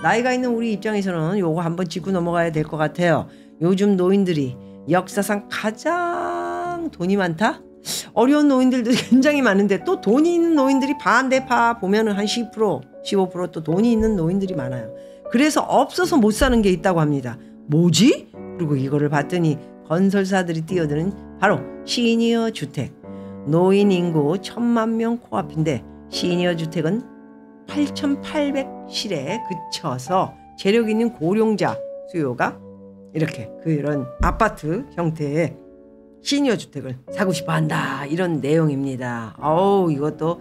나이가 있는 우리 입장에서는 요거 한번 짚고 넘어가야 될 것 같아요. 요즘 노인들이 역사상 가장 돈이 많다? 어려운 노인들도 굉장히 많은데 또 돈이 있는 노인들이 반대파 보면은 한 10%, 15%또 돈이 있는 노인들이 많아요. 그래서 없어서 못 사는 게 있다고 합니다. 뭐지? 그리고 이거를 봤더니 건설사들이 뛰어드는 바로 시니어 주택. 노인 인구 1000만 명 코앞인데 시니어 주택은 8,800실에 그쳐서 재력 있는 고령자 수요가 이렇게 그런 아파트 형태의 시니어 주택을 사고 싶어 한다. 이런 내용입니다. 이것도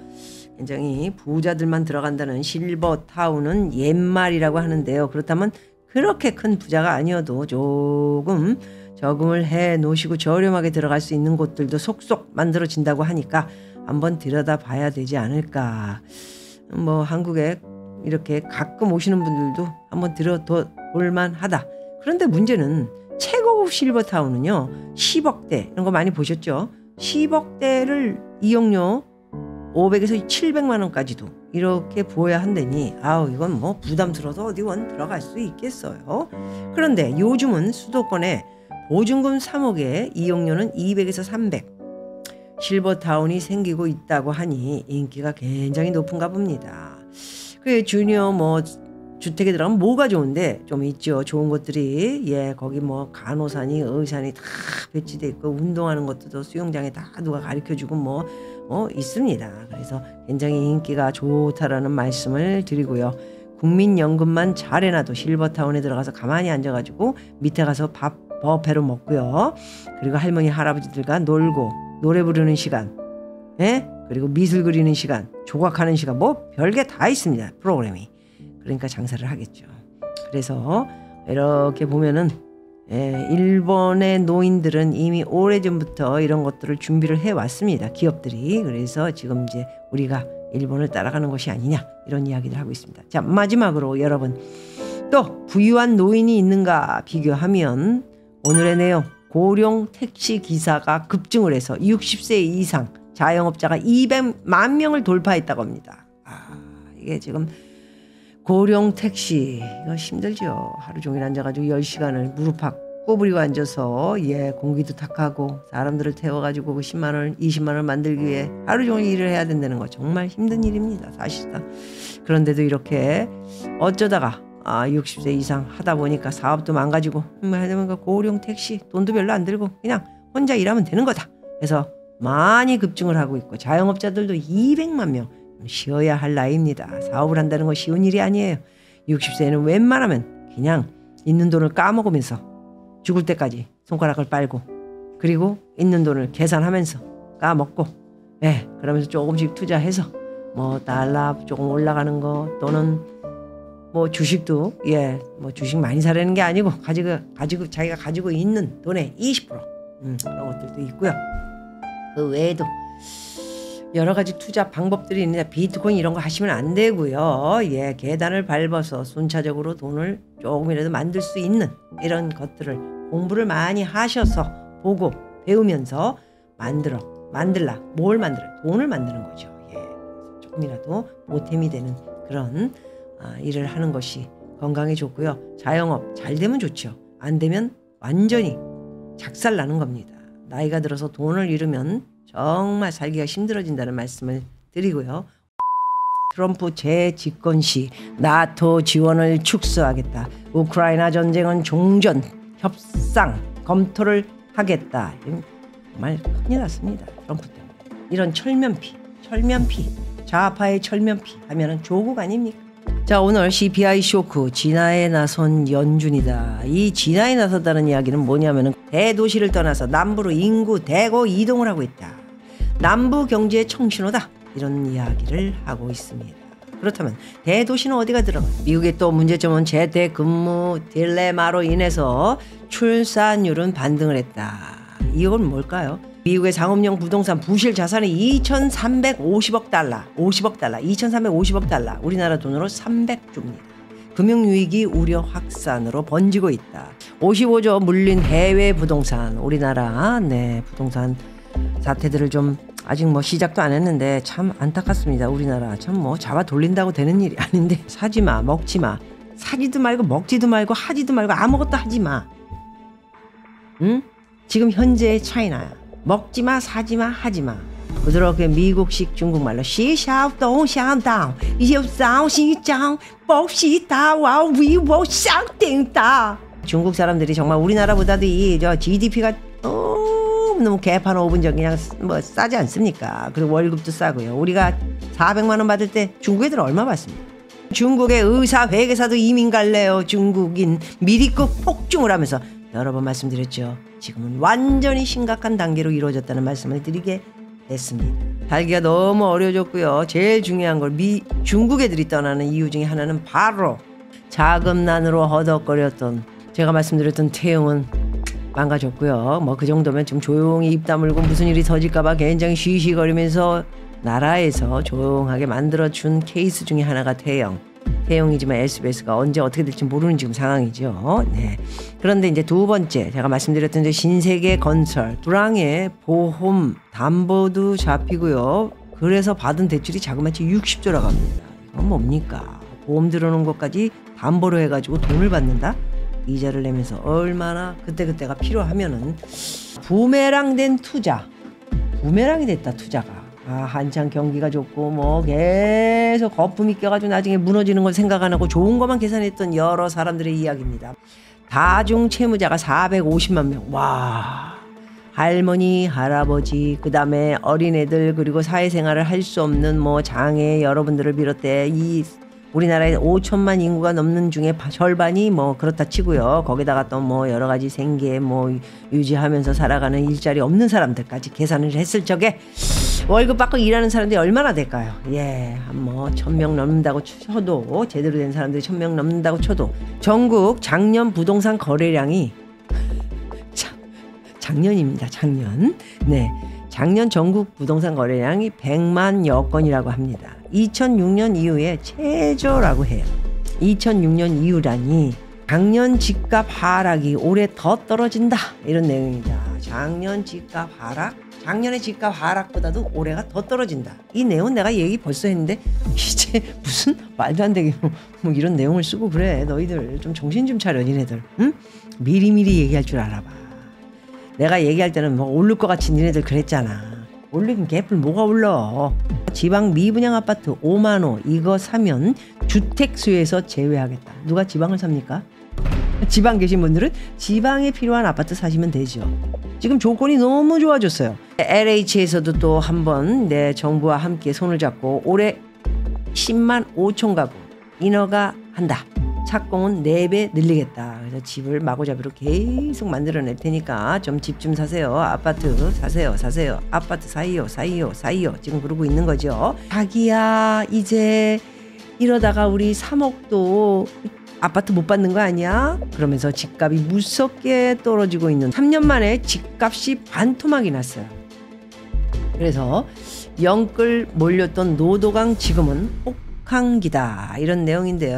굉장히 부자들만 들어간다는 실버타운은 옛말이라고 하는데요. 그렇다면 그렇게 큰 부자가 아니어도 조금 저금을 해 놓으시고 저렴하게 들어갈 수 있는 곳들도 속속 만들어진다고 하니까 한번 들여다봐야 되지 않을까. 뭐 한국에 이렇게 가끔 오시는 분들도 한번 들여다볼 만하다. 그런데 문제는 최고급 실버타운은요 10억대 이런 거 많이 보셨죠? 10억대를 이용료 500에서 700만 원까지도 이렇게 부어야 한다니 이건 뭐 부담스러워서 어디 원 들어갈 수 있겠어요. 그런데 요즘은 수도권에 보증금 3억에 이용료는 200에서 300 실버타운이 생기고 있다고 하니 인기가 굉장히 높은가 봅니다. 그 주니어 뭐 주택에 들어가면 뭐가 좋은데 좀 있죠. 좋은 것들이 거기 뭐 간호사니 의사니 다 배치돼 있고 운동하는 것도 수영장에 다 누가 가르쳐주고 뭐 있습니다. 그래서 굉장히 인기가 좋다라는 말씀을 드리고요. 국민연금만 잘 해놔도 실버타운에 들어가서 가만히 앉아가지고 밑에 가서 밥 버페로 먹고요. 그리고 할머니 할아버지들과 놀고 노래 부르는 시간, 그리고 미술 그리는 시간, 조각하는 시간 뭐 별게 다 있습니다. 프로그램이. 그러니까 장사를 하겠죠. 그래서 이렇게 보면은 일본의 노인들은 이미 오래전부터 이런 것들을 준비를 해왔습니다. 기업들이. 그래서 지금 이제 우리가 일본을 따라가는 것이 아니냐 이런 이야기를 하고 있습니다. 자, 마지막으로 여러분 또 부유한 노인이 있는가 비교하면 오늘의 내용 고령 택시 기사가 급증을 해서 60세 이상 자영업자가 200만 명을 돌파했다고 합니다. 이게 지금 고령 택시 이거 힘들죠. 하루 종일 앉아가지고 10시간을 무릎팍 구부리고 앉아서 공기도 탁하고 사람들을 태워가지고 그 10만 원 20만 원 만들기 위해 하루 종일 일을 해야 된다는 거 정말 힘든 일입니다. 사실상. 그런데도 이렇게 어쩌다가 60세 이상 하다 보니까 사업도 망가지고 고령 택시 돈도 별로 안 들고 그냥 혼자 일하면 되는 거다. 그래서 많이 급증을 하고 있고 자영업자들도 200만 명 쉬어야 할 나이입니다. 사업을 한다는 건 쉬운 일이 아니에요. 60세는 웬만하면 그냥 있는 돈을 까먹으면서 죽을 때까지 손가락을 빨고 그리고 있는 돈을 계산하면서 까먹고 그러면서 조금씩 투자해서 뭐 달러 조금 올라가는 거 또는 뭐 주식도 뭐 주식 많이 사려는 게 아니고 가지고 자기가 가지고 있는 돈의 20% 그런 것들도 있고요. 그 외에도 여러 가지 투자 방법들이 있는데 비트코인 이런 거 하시면 안 되고요. 계단을 밟아서 순차적으로 돈을 조금이라도 만들 수 있는 이런 것들을 공부를 많이 하셔서 보고 배우면서 뭘 만들어 돈을 만드는 거죠. 조금이라도 보탬이 되는 그런 일을 하는 것이 건강에 좋고요. 자영업 잘 되면 좋죠. 안 되면 완전히 작살나는 겁니다. 나이가 들어서 돈을 잃으면 정말 살기가 힘들어진다는 말씀을 드리고요. 트럼프 재집권 시 나토 지원을 축소하겠다. 우크라이나 전쟁은 종전 협상 검토를 하겠다. 정말 큰일 났습니다. 트럼프 때문에. 이런 철면피 좌파의 철면피 하면은 조국 아닙니까? 자, 오늘 CPI 쇼크 진화에 나선 연준이다. 이 진화에 나섰다는 이야기는 뭐냐면은 대도시를 떠나서 남부로 인구 대거 이동을 하고 있다. 남부 경제의 청신호다. 이런 이야기를 하고 있습니다. 그렇다면 대도시는 어디가 들어가? 미국의 또 문제점은 재택근무 딜레마로 인해서 출산율은 반등을 했다. 이건 뭘까요? 미국의 상업용 부동산 부실 자산이 2,350억 달러, 2,350억 달러, 우리나라 돈으로 300조입니다. 금융위기 우려 확산으로 번지고 있다. 55조 물린 해외 부동산, 우리나라 부동산 사태들을 좀 아직 뭐 시작도 안 했는데 참 안타깝습니다. 우리나라 참 뭐 잡아 돌린다고 되는 일이 아닌데 사지마 먹지마 사지도 말고 먹지도 말고 하지도 말고 아무것도 하지 마. 응? 지금 현재의 차이나야. 먹지 마, 사지 마, 하지 마. 부드럽게 미국식 중국말로 시샤오동샹당 이시오상시장 뻑시다와 위워샹땡다. 중국 사람들이 정말 우리나라보다도 저 GDP가 너무 개판 5분 전 그냥 뭐 싸지 않습니까? 그리고 월급도 싸고요. 우리가 400만 원 받을 때 중국 애들 얼마 받습니까? 중국의 의사 회계사도 이민 갈래요. 중국인 미리급 폭증을 하면서 여러 번 말씀드렸죠. 지금은 완전히 심각한 단계로 이루어졌다는 말씀을 드리게 됐습니다. 살기가 너무 어려워졌고요. 제일 중요한 걸 중국 애들이 떠나는 이유 중에 하나는 바로 자금난으로 허덕거렸던 제가 말씀드렸던 태영은 망가졌고요. 뭐 그 정도면 좀 조용히 입 다물고 무슨 일이 터질까봐 굉장히 쉬쉬거리면서 나라에서 조용하게 만들어준 케이스 중에 하나가 태영이지만 SBS가 언제 어떻게 될지 모르는 지금 상황이죠. 네. 그런데 이제 두 번째 제가 말씀드렸던 이제 신세계 건설 불황의 보험 담보도 잡히고요. 그래서 받은 대출이 자그마치 60조라고 합니다. 이건 뭡니까? 보험 들어놓은 것까지 담보로 해가지고 돈을 받는다? 이자를 내면서 얼마나 그때가 필요하면은 부메랑 된 투자, 부메랑이 됐다 투자가. 한창 경기가 좋고 뭐 계속 거품이 껴가지고 나중에 무너지는 걸 생각 안 하고 좋은 것만 계산했던 여러 사람들의 이야기입니다. 다중 채무자가 450만 명. 와, 할머니, 할아버지, 그 다음에 어린애들 그리고 사회생활을 할 수 없는 뭐 장애 여러분들을 비롯해 이 우리나라에 5천만 인구가 넘는 중에 절반이 뭐 그렇다 치고요. 거기다가 또 뭐 여러 가지 생계 뭐 유지하면서 살아가는 일자리 없는 사람들까지 계산을 했을 적에 월급 받고 일하는 사람들이 얼마나 될까요? 예, 뭐 1,000명 넘는다고 쳐도 제대로 된 사람들이 1,000명 넘는다고 쳐도 전국 작년 부동산 거래량이 작년입니다. 작년. 네. 작년 전국 부동산 거래량이 100만여 건이라고 합니다. 2006년 이후에 최저라고 해요. 2006년 이후라니 작년 집값 하락이 올해 더 떨어진다 이런 내용입니다. 작년 집값 하락? 작년의 집값 하락보다도 올해가 더 떨어진다. 이 내용 내가 얘기 벌써 했는데 이제 무슨 말도 안 되게 뭐 이런 내용을 쓰고 그래. 너희들 좀 정신 좀 차려 니네들. 응? 미리미리 얘기할 줄 알아봐. 내가 얘기할 때는 뭐 오를 것 같이 니네들 그랬잖아. 올리긴 개뿔 뭐가 올러. 지방 미분양 아파트 5만 호 이거 사면 주택수에서 제외하겠다. 누가 지방을 삽니까? 지방 계신 분들은 지방에 필요한 아파트 사시면 되죠. 지금 조건이 너무 좋아졌어요. LH에서도 또 한번 내 정부와 함께 손을 잡고 올해 10만 5천 가구 인허가 한다. 착공은 4배 늘리겠다. 그래서 집을 마구잡이로 계속 만들어낼 테니까 좀 집 좀 사세요. 아파트 사세요. 아파트 사이요. 지금 그러고 있는 거죠. 자기야 이제 이러다가 우리 3억도 아파트 못 받는 거 아니야? 그러면서 집값이 무섭게 떨어지고 있는 3년 만에 집값이 반토막이 났어요. 그래서 영끌 몰렸던 노도강 지금은 혹한기다 이런 내용인데요.